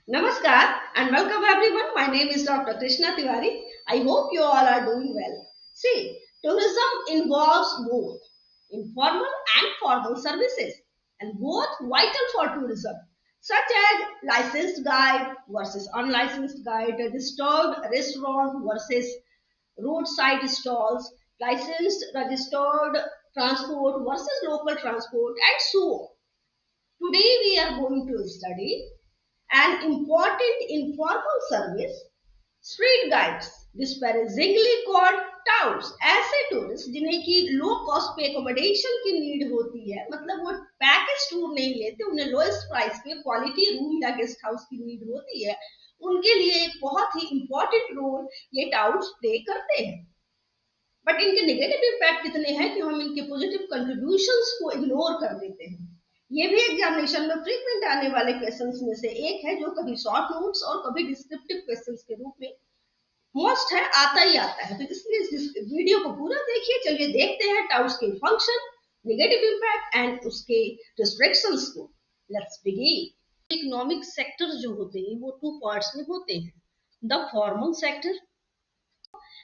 Namaskar and welcome everyone. My name is Dr. Krishna Tiwari. I hope you all are doing well. See, tourism involves both informal and formal services and both vital for tourism, such as licensed guide versus unlicensed guide, registered restaurant versus roadside stalls, licensed registered transport versus local transport, and so on. Today we are going to study an important informal service, street guides, disparagingly called touts. ऐसे tourist जिन्हें की low cost पे accommodation की need होती है, मतलब वो package tour नहीं लेते, उन्हें लोएस्ट प्राइस पे क्वालिटी रूम या गेस्ट हाउस की नीड होती है, उनके लिए एक बहुत ही इंपॉर्टेंट रोल ये टाउट्स प्ले करते हैं। बट इनके नेगेटिव इम्पैक्ट कितने हैं कि हम इनके पॉजिटिव कंट्रीब्यूशंस को इग्नोर कर देते हैं। ये भी एग्जामिनेशन में फ्रीक्वेंट आने वाले क्वेश्चंस में से एक है, जो कभी शॉर्ट नोट्स और कभी डिस्क्रिप्टिव क्वेश्चंस के रूप में मोस्ट है, आता ही आता है। तो इसलिए इस वीडियो को पूरा देखिए। चलिए देखते हैं टाउट्स के फंक्शन, नेगेटिव इम्पैक्ट एंड उसके रिस्ट्रिक्शंस को। Let's begin. इकोनॉमिक सेक्टर जो होते हैं वो टू पार्ट्स में होते हैं, the formal sector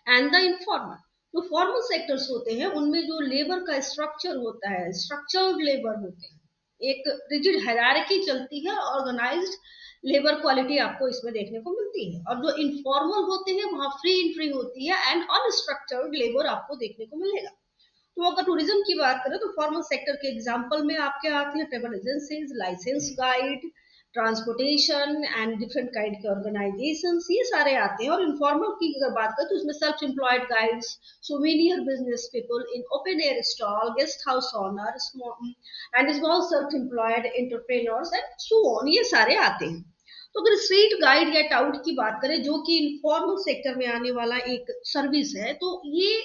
and the informal. जो फॉर्मल सेक्टर्स होते हैं उनमें जो लेबर का स्ट्रक्चर होता है, स्ट्रक्चर्ड लेबर होते हैं, एक रिजिड हायरार्की चलती है, ऑर्गेनाइज्ड लेबर क्वालिटी आपको इसमें देखने को मिलती है। और जो इनफॉर्मल होते हैं वहां फ्री एंट्री होती है एंड अनस्ट्रक्चर्ड लेबर आपको देखने को मिलेगा। तो अगर टूरिज्म की बात करें तो फॉर्मल सेक्टर के एग्जांपल में आपके आती है travel agencies, license guide, transportation and different kind के ऑर्गेनाइजेशंस, ये सारे आते हैं। और इनफॉर्मल की अगर बात करें तो उसमें self employed guides, souvenir business people in open air stall, guest house owner and small self employed entrepreneurs and so on, ये सारे आते हैं। तो अगर स्ट्रीट गाइड या टाउट की बात करें जो कि इनफॉर्मल सेक्टर में आने वाला एक सर्विस है, तो ये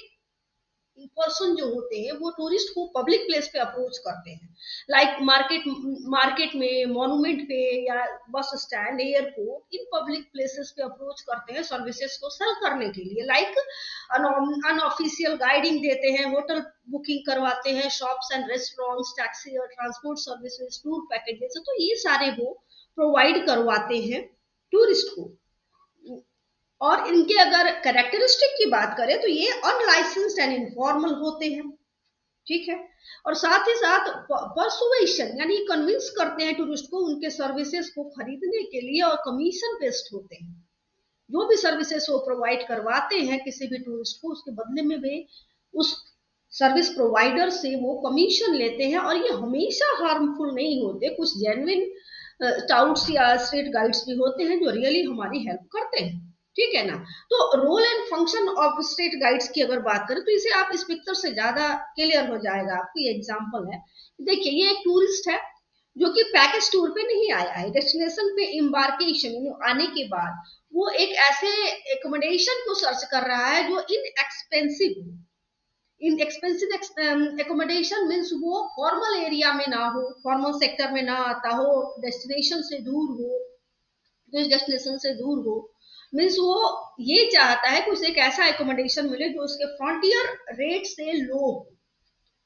पर्सन जो होते हैं वो टूरिस्ट को पब्लिक प्लेस पे अप्रोच करते हैं, लाइक मार्केट में, मॉन्यूमेंट पे, या bus stand, airport, in public places पे अप्रोच करते हैं सर्विसेज को सेल करने के लिए। लाइक अनऑफिशियल गाइडिंग देते हैं, होटल बुकिंग करवाते हैं, शॉप्स एंड रेस्टोरेंट्स, टैक्सी और ट्रांसपोर्ट सर्विसेज, टूर पैकेजेस, तो ये सारे वो प्रोवाइड करवाते हैं टूरिस्ट को। और इनके अगर कैरेक्टरिस्टिक की बात करें तो ये अनलाइसेंस्ड एंड इनफॉर्मल होते हैं, ठीक है। और साथ ही साथ परसुएशन यानी कन्विंस करते हैं टूरिस्ट को उनके सर्विसेज को खरीदने के लिए, और कमीशन बेस्ड होते हैं। जो भी सर्विसेज वो प्रोवाइड करवाते हैं किसी भी टूरिस्ट को, उसके बदले में वे उस सर्विस प्रोवाइडर से वो कमीशन लेते हैं। और ये हमेशा हार्मफुल नहीं होते, कुछ जेन्युइन टाउट्स या स्ट्रीट गाइड्स भी होते हैं जो रियली हमारी हेल्प करते हैं, ठीक है ना। तो role and function of street guides की अगर बात करें तो इसे आप इस पिक्चर से ज्यादा क्लियर हो जाएगा आपको। ये एग्जांपल है, देखिए ये एक टूरिस्ट है जो कि पैकेज टूर पे नहीं आया है, डेस्टिनेशन पे इम्बार्केशन आने के बाद वो एक ऐसे एकोमोडेशन को सर्च कर रहा है जो इनएक्सपेंसिव हो। इनएक्सपेंसिव एकोमोडेशन मीन्स वो फॉर्मल एरिया में ना हो, फॉर्मल सेक्टर में ना आता हो, डेस्टिनेशन से दूर हो, जिस डेस्टिनेशन से दूर हो, मीन्स वो ये चाहता है कि उसे एक ऐसा एकोमोडेशन मिले जो उसके फ्रंटियर रेट से लो हो।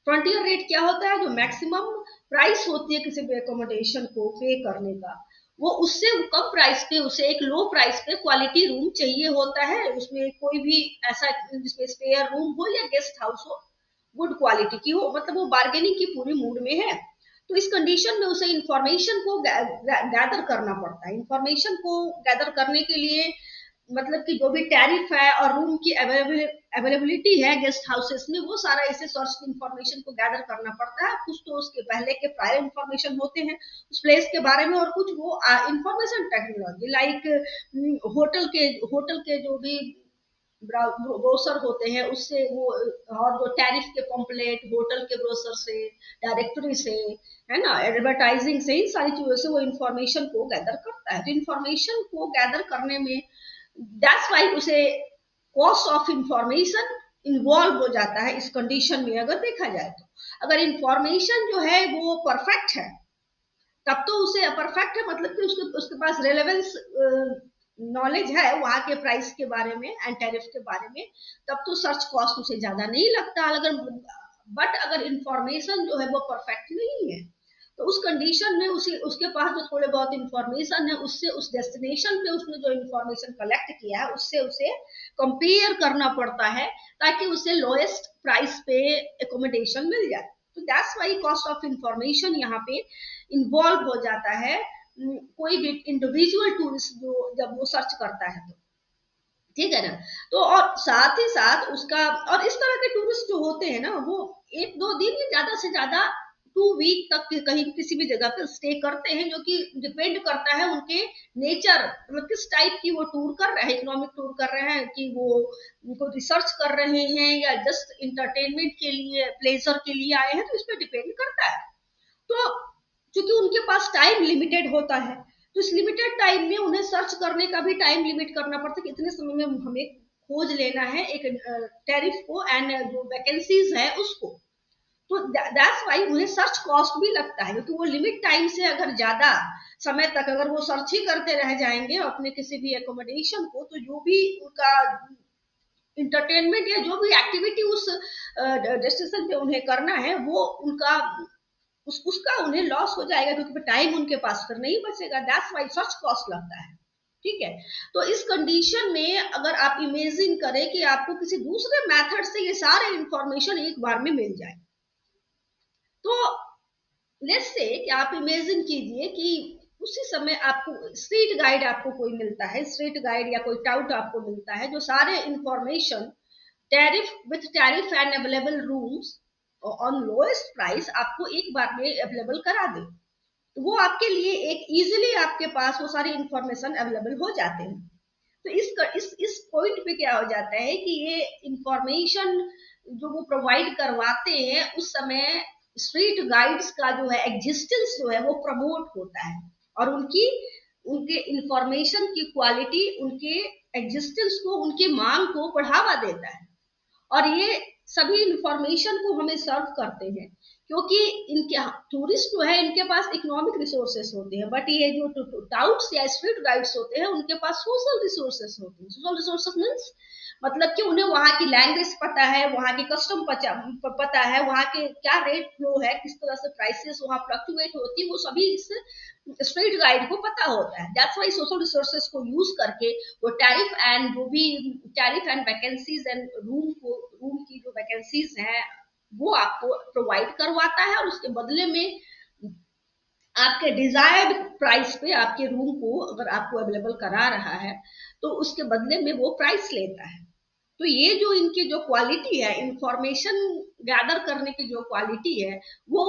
फ्रंटियर रेट क्या होता है? जो मैक्सिमम प्राइस होती है किसी भी एकोमोडेशन को पे करने का, वो उससे कम प्राइस पे उसे एक लो प्राइस पे क्वालिटी रूम चाहिए होता है। उसमें कोई भी ऐसा जिसमें स्पेयर रूम हो या गेस्ट हाउस हो, गुड क्वालिटी की हो, मतलब वो बार्गेनिंग की पूरी मूड में है। तो इस कंडीशन में उसे इंफॉर्मेशन को गैदर करना पड़ता है। इंफॉर्मेशन को गैदर करने के लिए मतलब कि जो भी टैरिफ है और रूम की अवेलेबिलिटी है गेस्ट हाउसेस में, वो सारा इसे सोर्स इंफॉर्मेशन को गैदर करना पड़ता है। कुछ तो उसके पहले के प्रायर इंफॉर्मेशन होते हैं उस प्लेस के बारे में, और कुछ वो इंफॉर्मेशन टेक्नोलॉजी लाइक होटल के जो भी ब्रोशर होते हैं उससे वो, और जो टैरिफ के पम्पलेट होटल के ब्रोशर से, डायरेक्टरी से, है ना, एडवर्टाइजिंग से, इन सारी चीजों से वो इंफॉर्मेशन को गैदर करता है। तो इंफॉर्मेशन को गैदर करने में दैट्स वाई उसे कॉस्ट ऑफ इंफॉर्मेशन इन्वॉल्व हो जाता है। इस कंडीशन में अगर देखा जाए तो अगर इंफॉर्मेशन जो है वो परफेक्ट है तब तो उसे परफेक्ट है, मतलब कि उसके पास रेलेवेंस नॉलेज है वहां के प्राइस के बारे में एंड टैरिफ के बारे में, तब तो सर्च कॉस्ट उसे ज्यादा नहीं लगता। अगर बट अगर इंफॉर्मेशन जो है वो परफेक्ट नहीं है तो उस कंडीशन में उसके पास जो थोड़े बहुत इंफॉर्मेशन है उससे उस डेस्टिनेशन पे उसने जो इंफॉर्मेशन कलेक्ट किया है उससे उसे कंपेयर करना पड़ता है ताकि उसे लोएस्ट प्राइस पे एकोमोडेशन मिल जाए। तो that's why cost of information यहाँ पे इन्वॉल्व हो जाता है कोई भी इंडिविजुअल टूरिस्ट जो जब वो सर्च करता है तो, ठीक है ना। तो और साथ ही साथ उसका, और इस तरह के टूरिस्ट जो होते हैं ना वो 1-2 दिन या ज्यादा से ज्यादा 2 वीक तक कहीं किसी भी जगह पर स्टे करते हैं, जो कि डिपेंड करता है उनके नेचर, मतलब किस टाइप की वो टूर कर रहे हैं, इकोनॉमिक टूर कर रहे हैं कि वो उनको रिसर्च कर रहे हैं या जस्ट इंटरटेनमेंट के लिए प्लेजर के लिए आए हैं, तो इस पर डिपेंड करता है। तो क्योंकि उनके पास टाइम लिमिटेड होता है तो इस लिमिटेड टाइम में उन्हें सर्च करने का भी टाइम लिमिट करना पड़ता है कि इतने समय में हमें खोज लेना है एक टैरिफ को एंड जो वैकेंसीज है उसको। तो दैट्स वाई उन्हें सर्च कॉस्ट भी लगता है, क्योंकि वो लिमिट टाइम से अगर ज्यादा समय तक अगर वो सर्च ही करते रह जाएंगे अपने किसी भी एकोमोडेशन को, तो जो भी उनका इंटरटेनमेंट या जो भी एक्टिविटी उस डेस्टिनेशन पे उन्हें करना है वो उनका उसका उन्हें लॉस हो जाएगा, क्योंकि टाइम उनके पास फिर नहीं बचेगा। दैट्स वाई सर्च कॉस्ट लगता है, ठीक है। तो इस कंडीशन में अगर आप इमेजिन करें कि आपको किसी दूसरे मेथड से ये सारे इंफॉर्मेशन एक बार में मिल जाए, तो लेट्स से कि आप इमेजिन कीजिए कि उसी समय आपको स्ट्रीट गाइड आपको कोई मिलता है, स्ट्रीट गाइड या कोई टाउट आपको मिलता है जो सारे information tariff with tariff and available rooms on lowest price आपको एक बार में अवेलेबल करा दे। तो वो आपके लिए एक इजीली आपके पास वो सारी इंफॉर्मेशन अवेलेबल हो जाते हैं। तो इस पॉइंट पे क्या हो जाता है कि ये इंफॉर्मेशन जो वो प्रोवाइड करवाते हैं उस समय स्ट्रीट गाइड्स का जो है एग्जिस्टेंस जो है वो प्रमोट होता है, और उनके इंफॉर्मेशन की क्वालिटी उनके एग्जिस्टेंस को, उनकी मांग को बढ़ावा देता है। और ये सभी इंफॉर्मेशन को हमें सर्व करते हैं, क्योंकि इनके टूरिस्ट जो है इनके पास इकोनॉमिक रिसोर्सेस होते हैं, बट ये जो टाउट्स या स्ट्रीट गाइड्स होते हैं उनके पास सोशल रिसोर्सेस होते हैं। सोशल रिसोर्सेस मीन्स मतलब कि उन्हें वहां की लैंग्वेज पता है, वहां की कस्टम पता है, वहां के क्या रेट फ्लो है, किस तरह से प्राइसेस वहां फ्लक्चुएट होती है, वो सभी इस स्ट्रीट गाइड को पता होता है। दैट्स वाई सोशल रिसोर्सेस को यूज करके वो टैरिफ एंड जो भी tariff and vacancies and room की जो वैकेंसीज हैं वो आपको प्रोवाइड करवाता है, और उसके बदले में आपके डिजायर्ड प्राइस पे आपके रूम को अगर आपको अवेलेबल करा रहा है तो उसके बदले में वो प्राइस लेता है। तो ये जो इनकी जो क्वालिटी है, इंफॉर्मेशन गैदर करने की जो क्वालिटी है, वो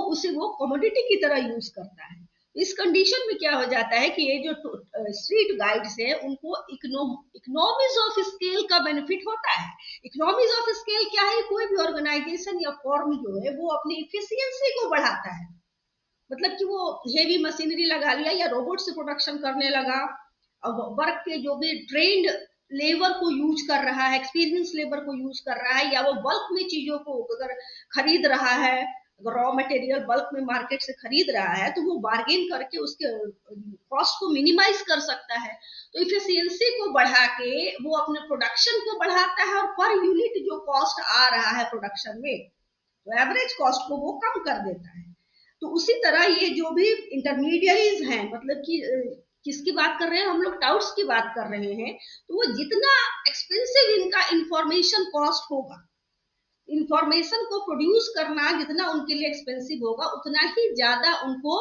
कमोडिटी की तरह यूज करता है। इस कंडीशन में क्या हो जाता है कि ये जो स्ट्रीट गाइड्स है उनको इकोनॉमीज ऑफ स्केल का बेनिफिट होता है। इकोनॉमीज ऑफ स्केल क्या है? कोई भी ऑर्गेनाइजेशन या फॉर्म जो है वो अपनी इफिशियंसी को बढ़ाता है, मतलब कि वो हेवी मशीनरी लगा लिया या रोबोट से प्रोडक्शन करने लगा, वर्क के जो भी ट्रेंड लेबर को यूज कर रहा है, एक्सपीरियंस लेबर को यूज कर रहा है, या वो बल्क में चीजों को अगर खरीद रहा है, अगर रॉ मटेरियल बल्क में मार्केट से खरीद रहा है तो वो बार्गेन करके उसके कॉस्ट को मिनिमाइज कर सकता है। तो इफिशियंसी को बढ़ा के वो अपने प्रोडक्शन को बढ़ाता है, और पर यूनिट जो कॉस्ट आ रहा है प्रोडक्शन में, तो एवरेज कॉस्ट को वो कम कर देता है। तो उसी तरह ये जो भी इंटरमीडियरीज हैं, मतलब कि किसकी बात कर रहे हैं हम लोग? टाउट्स की बात कर रहे हैं। तो वो जितना एक्सपेंसिव इनका इंफॉर्मेशन कॉस्ट होगा, इंफॉर्मेशन को प्रोड्यूस करना जितना उनके लिए एक्सपेंसिव होगा, उतना ही ज्यादा उनको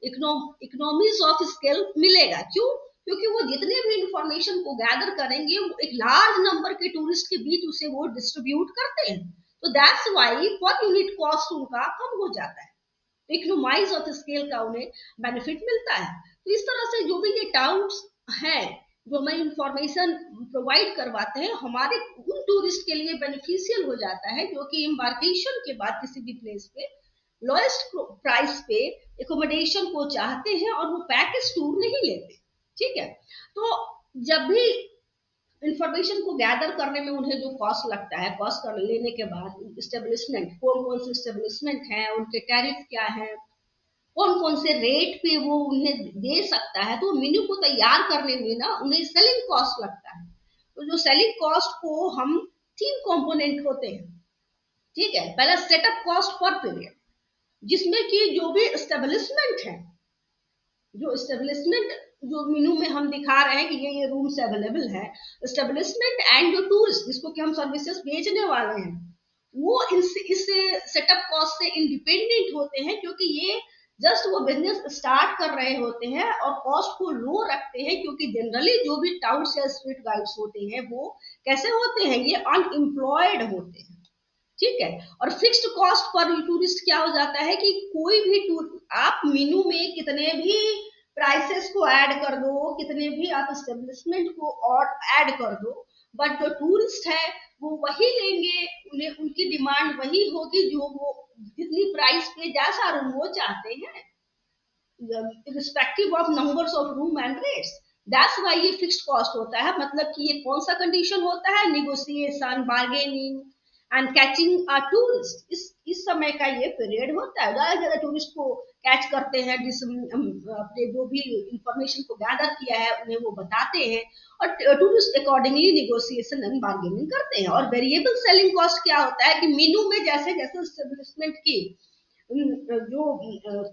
इकोनॉमीज ऑफ स्केल मिलेगा। क्यों? क्योंकि वो जितने भी इंफॉर्मेशन को गैदर करेंगे वो एक लार्ज नंबर के टूरिस्ट के बीच उसे वो डिस्ट्रीब्यूट करते हैं। तो that's why per unit cost उनका कम हो जाता है, इकोनॉमाइज ऑफ स्केल का उन्हें बेनिफिट मिलता है। तो इस तरह से जो भी ये टाउट्स हैं जो हमें इंफॉर्मेशन प्रोवाइड करवाते हैं, हमारे उन टूरिस्ट के लिए बेनिफिशियल हो जाता है जो कि एम्बार्केशन के बाद किसी भी प्लेस पे लोएस्ट प्राइस पे एकोमोडेशन को चाहते हैं और वो पैकेज टूर नहीं लेते, ठीक है। तो जब भी इंफॉर्मेशन को गैदर करने में उन्हें जो कॉस्ट लगता है, कॉस्ट कर लेने के बाद स्टेब्लिशमेंट, कौन कौन से स्टेब्लिशमेंट हैं, उनके टैरिफ क्या है, कौन कौन से रेट पे वो उन्हें दे सकता है, तो मेन्यू को तैयार करने में ना उन्हें सेलिंग कॉस्ट लगता है। तो जो सेलिंग कॉस्ट को हम 3 कंपोनेंट होते हैं, ठीक है। पहला सेटअप कॉस्ट पर पीरियड, जिसमें कि जो भी एस्टेब्लिशमेंट है, जो एस्टेब्लिशमेंट जो मेनू में हम दिखा रहे हैं कि ये रूम्स अवेलेबल है, एस्टेब्लिशमेंट एंड जो टूरिस्ट जिसको कि हम सर्विसेज बेचने वाले हैं, वो इस सेटअप कॉस्ट से इंडिपेंडेंट होते हैं, क्योंकि ये जस्ट वो बिजनेस स्टार्ट कर रहे होते हैं और कॉस्ट को लो रखते हैं, क्योंकि जनरली जो भी टाउट्स या स्ट्रीट गाइड्स होते हैं वो कैसे होते हैं, ये अनएम्प्लॉयड होते हैं, ठीक है। और फिक्स्ड कॉस्ट पर टूरिस्ट क्या हो जाता है कि कोई भी टूर आप मेनू में कितने भी प्राइसेस को ऐड कर दो, कितने भी आप एस्टेब्लिशमेंट को और ऐड कर दो, बट जो टूरिस्ट है वो वही लेंगे, उन्हें उनकी डिमांड वही होगी जो वो जितनी प्राइस पे जैसा रूम वो चाहते हैं, irrespective of numbers of room and rates. That's why ये फिक्स्ड कॉस्ट होता है। मतलब कि ये कौन सा कंडीशन होता है, negotiation, bargaining and catching a tourist, इस समय का ये पीरियड होता है। ज्यादा ज्यादा टूरिस्ट को कैच करते हैं, अपने जो भी इंफॉर्मेशन को गैदर किया है उन्हें वो बताते हैं, और tourist accordingly negotiation and bargaining करते हैं। और वेरिएबल सेलिंग कॉस्ट क्या होता है कि मेनू में जैसे जैसे एस्टेब्लिशमेंट की जो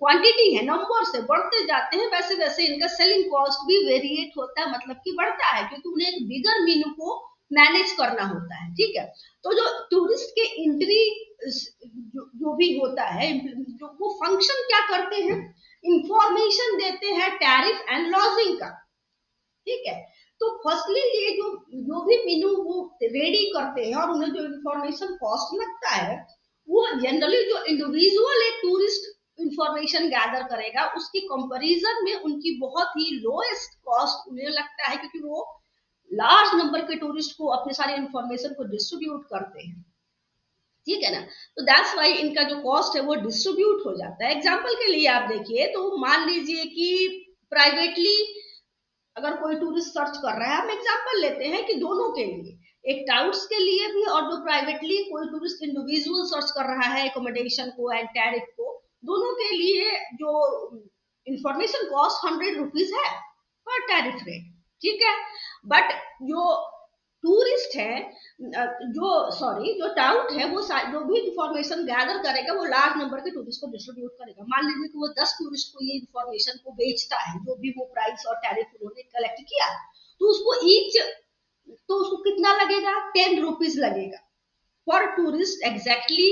क्वांटिटी है, नंबर से बढ़ते जाते हैं, वैसे वैसे इनका सेलिंग कॉस्ट भी वेरिएट होता है, मतलब कि बढ़ता है, क्योंकि उन्हें एक बिगर मेनू को मैनेज करना होता है, ठीक है। तो जो टूरिस्ट के एंट्री जो भी होता है, जो वो फंक्शन क्या करते हैं, इंफॉर्मेशन देते हैं टैरिफ एंड लॉजिंग का, ठीक है। तो फर्स्टली ये जो भी मेनू वो रेडी करते हैं और उन्हें जो इंफॉर्मेशन कॉस्ट लगता है, वो जनरली जो इंडिविजुअल एक टूरिस्ट इंफॉर्मेशन गैदर करेगा उसकी कंपैरिजन में उनकी बहुत ही लोएस्ट कॉस्ट उन्हें लगता है, क्योंकि वो लार्ज नंबर के टूरिस्ट को अपने सारे इंफॉर्मेशन को डिस्ट्रीब्यूट करते हैं, ठीक है ना। तो दैट्स वाई इनका जो कॉस्ट है वो डिस्ट्रीब्यूट हो जाता है। एग्जाम्पल के लिए आप देखिए, तो मान लीजिए कि प्राइवेटली अगर कोई टूरिस्ट सर्च कर रहा है, हम एग्जाम्पल लेते हैं कि दोनों के लिए, एक टाउट्स के लिए भी और जो प्राइवेटली कोई टूरिस्ट इंडिविजुअल सर्च कर रहा है एकोमोडेशन को एंड टैरिफ को, दोनों के लिए जो इंफॉर्मेशन कॉस्ट 100 रुपीज है पर टैरिफ रेट, ठीक है। बट जो टूरिस्ट है, जो टाउट है, वो जो भी इंफॉर्मेशन गैदर करेगा वो लार्ज नंबर के टूरिस्ट को डिस्ट्रीब्यूट करेगा। मान लीजिए कि वो 10 टूरिस्ट को ये इंफॉर्मेशन को बेचता है, जो भी वो प्राइस और टैरिफ उन्होंने कलेक्ट किया, तो उसको कितना लगेगा, 10 रुपीज लगेगा फॉर टूरिस्ट, एग्जैक्टली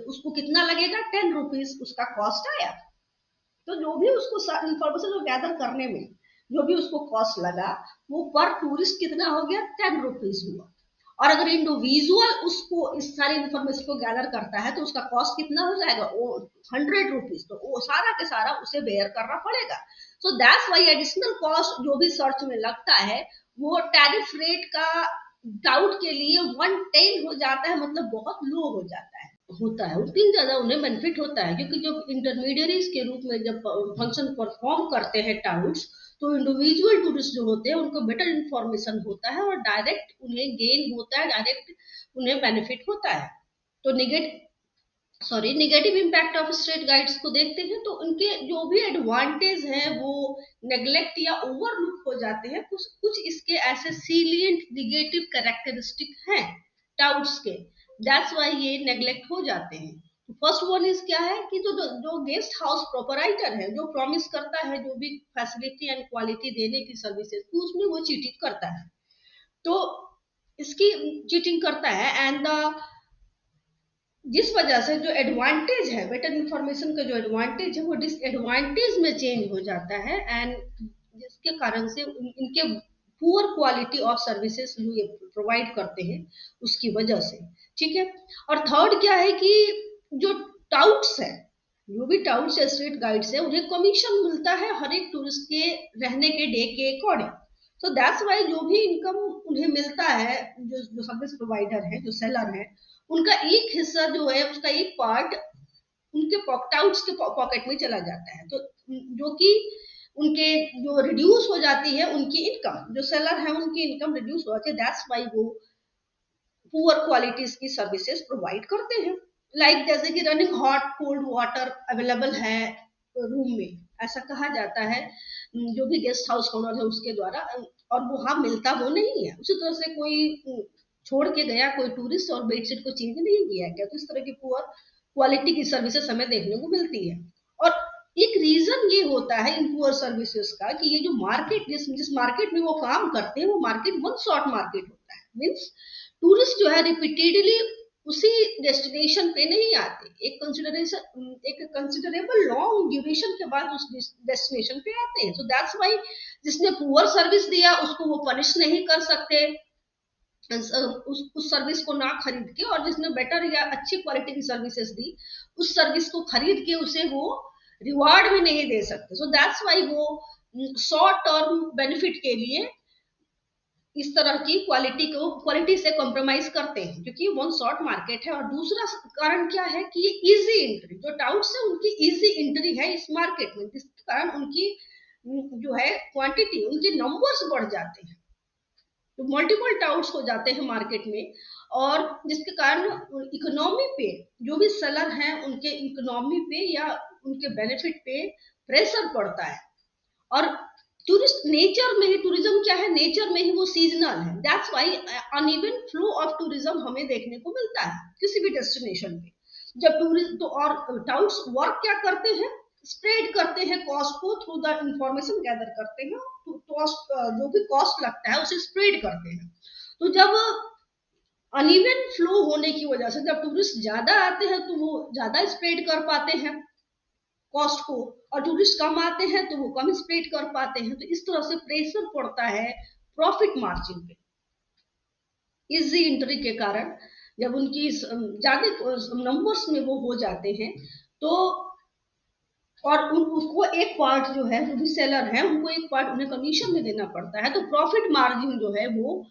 उसको कितना लगेगा, 10 रुपीज उसका कॉस्ट आया। तो जो भी उसको इंफॉर्मेशन गैदर करने में जो भी उसको कॉस्ट लगा, वो पर टूरिस्ट कितना हो गया, 10 रुपीज हुआ। और अगर इंडिविजुअल उसको इस सारी इंफॉर्मेशन को गैदर करता है तो उसका कॉस्ट कितना हो जाएगा, वो 100 रुपीज, तो वो सारा के सारा उसे बेयर करना पड़ेगा। So that's why additional cost जो भी सर्च में लगता है वो टैरिफ रेट का डाउट के लिए 110 हो जाता है, मतलब बहुत लो हो जाता है, उतनी ज्यादा उन्हें बेनिफिट होता है, क्योंकि जब इंटरमीडियरीज के रूप में जब फंक्शन परफॉर्म करते हैं टाउट्स, तो इंडिविजुअल टूरिस्ट जो होते हैं उनको बेटर इंफॉर्मेशन होता है और डायरेक्ट उन्हें गेन होता है, डायरेक्ट उन्हें बेनिफिट होता है। तो negative impact of street guides को देखते हैं, तो उनके जो भी एडवांटेज हैं वो नेग्लेक्ट या ओवरलुक हो जाते हैं। कुछ इसके ऐसे सीलियंट निगेटिव कैरेक्टरिस्टिक हैं टाउट्स के, दैट्स वाई ये नेग्लेक्ट हो जाते हैं। फर्स्ट वन इज क्या है कि जो गेस्ट हाउस प्रोपराइटर है, जो प्रॉमिस करता है जो भी फैसिलिटी एंड क्वालिटी देने की सर्विसेज, तो उसमें वो चीटिंग करता है, तो इसकी चीटिंग करता है, एंड जिस वजह से जो एडवांटेज है, बेटर इंफॉर्मेशन का जो एडवांटेज है वो डिसएडवांटेज में चेंज हो जाता है, एंड जिसके कारण से इनके पुअर क्वालिटी ऑफ सर्विसेज जो ये प्रोवाइड करते हैं उसकी वजह से, ठीक है। और थर्ड क्या है कि जो टाउट्स है, जो भी टाउट्स या स्ट्रीट गाइड्स है, उन्हें कमीशन मिलता है हर एक टूरिस्ट के रहने के डे के अकॉर्डिंग। सो दैट्स वाई जो भी इनकम उन्हें मिलता है, जो सर्विस प्रोवाइडर है, जो सेलर है, उनका एक हिस्सा जो है, उसका एक पार्ट उनके टाउट्स के पॉकेट में चला जाता है, तो जो कि उनके जो रिड्यूस हो जाती है उनकी इनकम, जो सेलर है उनकी इनकम रिड्यूस हो जाती है, दैट्स वाई वो पुअर क्वालिटीज की सर्विसेज प्रोवाइड करते हैं। लाइक जैसे कि running hot cold water available है रूम में, ऐसा कहा जाता है जो भी गेस्ट हाउस ओनर है उसके द्वारा, और वो हाँ मिलता वो नहीं है। उसी तरह से कोई छोड़ के गया कोई टूरिस्ट और बेडशीट को चेंज नहीं किया गया, तो इस तरह की पुअर क्वालिटी की सर्विसेज हमें देखने को मिलती है। और एक रीजन ये होता है इन पुअर सर्विसेज का कि ये जो मार्केट जिस मार्केट में वो काम करते हैं वो मार्केट वन शॉट मार्केट होता है। मीन्स टूरिस्ट जो है रिपीटेडली उसी डेस्टिनेशन पे नहीं आते, एक कंसिडरेबल लॉन्ग ड्यूरेशन के बाद उस डेस्टिनेशन पे आते हैं। सो दैट्स व्हाई जिसने पुअर सर्विस दिया उसको वो पनिश नहीं कर सकते उस सर्विस को ना खरीद के, और जिसने बेटर या अच्छी क्वालिटी की सर्विसेज दी उस सर्विस को खरीद के उसे वो रिवार्ड भी नहीं दे सकते। सो दैट्स व्हाई वो शॉर्ट टर्म बेनिफिट के लिए इस तरह की क्वालिटी से कॉम्प्रोमाइज करते हैं, क्योंकि वन शॉर्ट मार्केट है। और दूसरा कारण क्या है कि ये इजी एंट्री, जो टाउट्स है उनकी इजी एंट्री है इस मार्केट में, जिसके कारण उनकी जो है क्वांटिटी, उनके नंबर्स बढ़ जाते हैं, तो मल्टीपल टाउट्स हो जाते हैं मार्केट में, और जिसके कारण इकोनॉमी पे जो भी सेलर हैं उनके इकोनॉमी पे या उनके बेनिफिट पे प्रेशर पड़ता है। और टूरिस्ट नेचर में ही, टूरिज्म क्या है, नेचर में ही वो सीजनल है। That's why uneven flow of tourism हमें देखने को मिलता है किसी भी डेस्टिनेशन पे। जब टूरिस्ट तो और टाउट्स वर्क क्या करते हैं, स्प्रेड करते हैं कॉस्ट को थ्रू द इंफॉर्मेशन गैदर करते हैं, कॉस्ट जो भी कॉस्ट लगता है उसे स्प्रेड करते हैं। तो जब अनइवन फ्लो होने की वजह से जब टूरिस्ट ज्यादा आते हैं तो वो ज्यादा स्प्रेड कर पाते हैं कॉस्ट को, और टूरिस्ट कम आते हैं तो वो कम स्प्रेड कर पाते हैं। तो इस तरह से प्रेशर पड़ता है प्रॉफिट मार्जिन पे इजी एंट्री के कारण। जब उनकी ज्यादा नंबर्स में वो हो जाते हैं तो, और उसको एक पार्ट जो है, जो भी सेलर है उनको एक पार्ट उन्हें कमीशन में देना पड़ता है, तो प्रॉफिट मार्जिन जो है वो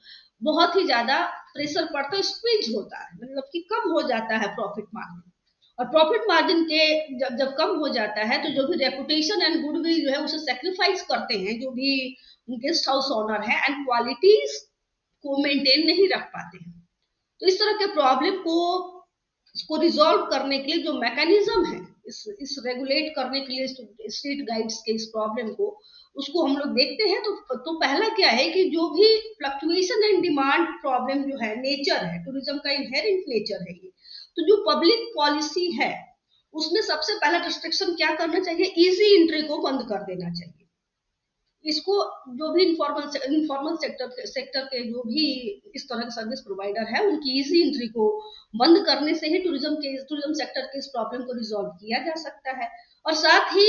बहुत ही ज्यादा प्रेशर पड़ता है, स्क्वीज होता है, मतलब कि कम हो जाता है प्रॉफिट मार्जिन। और प्रॉफिट मार्जिन के जब कम हो जाता है तो जो भी रेपुटेशन एंड गुडविल जो है उसे सेक्रीफाइस करते हैं जो भी गेस्ट हाउस ओनर है, एंड क्वालिटीज को मेंटेन नहीं रख पाते हैं। तो इस तरह के प्रॉब्लम को रिजॉल्व करने के लिए जो मैकेनिज्म है इस रेगुलेट करने के लिए स्ट्रीट गाइड्स के इस प्रॉब्लम को, उसको हम लोग देखते हैं। तो पहला क्या है कि जो भी फ्लक्चुएशन एंड डिमांड प्रॉब्लम जो है, नेचर है, टूरिज्म का इनहेरेंट नेचर है ये, तो जो पब्लिक पॉलिसी है उसमें सबसे पहला रिस्ट्रिक्शन क्या करना चाहिए, इजी एंट्री को बंद कर देना चाहिए। इसको जो भी इनफॉर्मल सेक्टर के जो भी इस तरह के सर्विस प्रोवाइडर है उनकी इजी एंट्री को बंद करने से ही टूरिज्म सेक्टर के इस प्रॉब्लम को रिजॉल्व किया जा सकता है। और साथ ही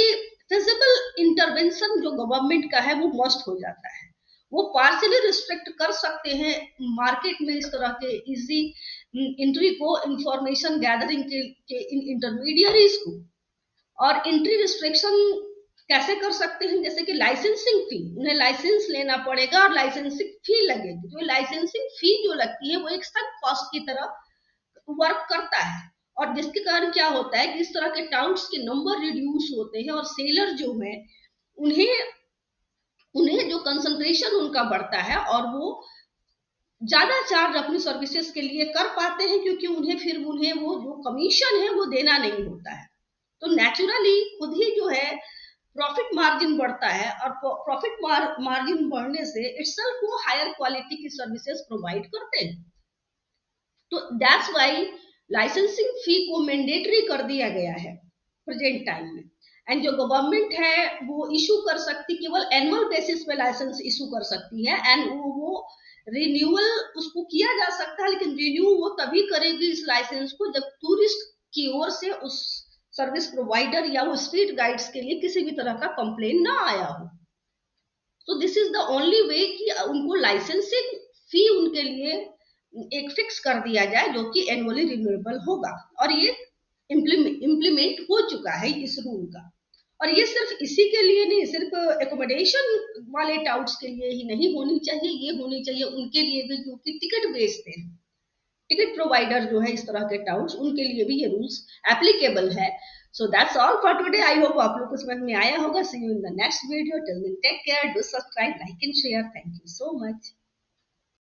फिजिबल इंटरवेंशन जो गवर्नमेंट का है वो मस्ट हो जाता है। वो पार्शियली रिस्ट्रिक्ट कर सकते हैं मार्केट में इस तरह के इजी एंट्री को, इंफॉर्मेशन गैदरिंग के इंटरमीडियरीज को। और एंट्री रिस्ट्रिक्शन कैसे कर सकते हैं, जैसे कि लाइसेंसिंग फी, उन्हें लाइसेंस लेना पड़ेगा और लाइसेंसिंग फी लगेगी। तो लाइसेंसिंग फी जो लगती है वो एक सक कॉस्ट की तरह वर्क करता है, और जिसके कारण क्या होता है कि इस तरह के टाउट्स के नंबर रिड्यूस होते हैं, और सेलर जो है उन्हें जो कंसंट्रेशन उनका बढ़ता है और वो ज्यादा चार्ज अपनी सर्विसेज के लिए कर पाते हैं, क्योंकि उन्हें वो जो कमीशन है वो देना नहीं होता है। तो नेचुरली खुद ही जो है प्रॉफिट मार्जिन बढ़ता है, और प्रॉफिट मार्जिन बढ़ने से इटसेल्फ वो हायर क्वालिटी की सर्विसेज प्रोवाइड करते हैं। तो दैट्स व्हाई लाइसेंसिंग फी को मैंडेटरी कर दिया गया है प्रेजेंट टाइम में। एंड जो गवर्नमेंट है वो इशू कर सकती, केवल एनुअल बेसिस पे लाइसेंस इशू कर सकती है, एंड वो रिन्यूअल उसको किया जा सकता है, लेकिन रिन्यू वो तभी करेगी इस लाइसेंस को जब टूरिस्ट की ओर से उस सर्विस प्रोवाइडर या वो स्ट्रीट गाइड्स के लिए किसी भी तरह का कंप्लेन ना आया हो। तो this is the only way कि उनको लाइसेंसिंग फी उनके लिए एक फिक्स कर दिया जाए जो कि एनुअली रिन्यूएबल होगा, और ये इम्प्लीमेंट हो चुका है इस रूल का। और ये सिर्फ इसी के लिए नहीं, सिर्फ एकोमोडेशन वाले टाउट्स के लिए ही नहीं होनी चाहिए, ये होनी चाहिए उनके लिए भी जो कि टिकट बेचते हैं, टिकट प्रोवाइडर जो है इस तरह के टाउट्स, उनके लिए भी ये रूल्स एप्लीकेबल है। So that's all for today. I hope आप लोग को समझ में आया होगा। See you in the next video. Till then take care, do subscribe, like and share. Thank you so much.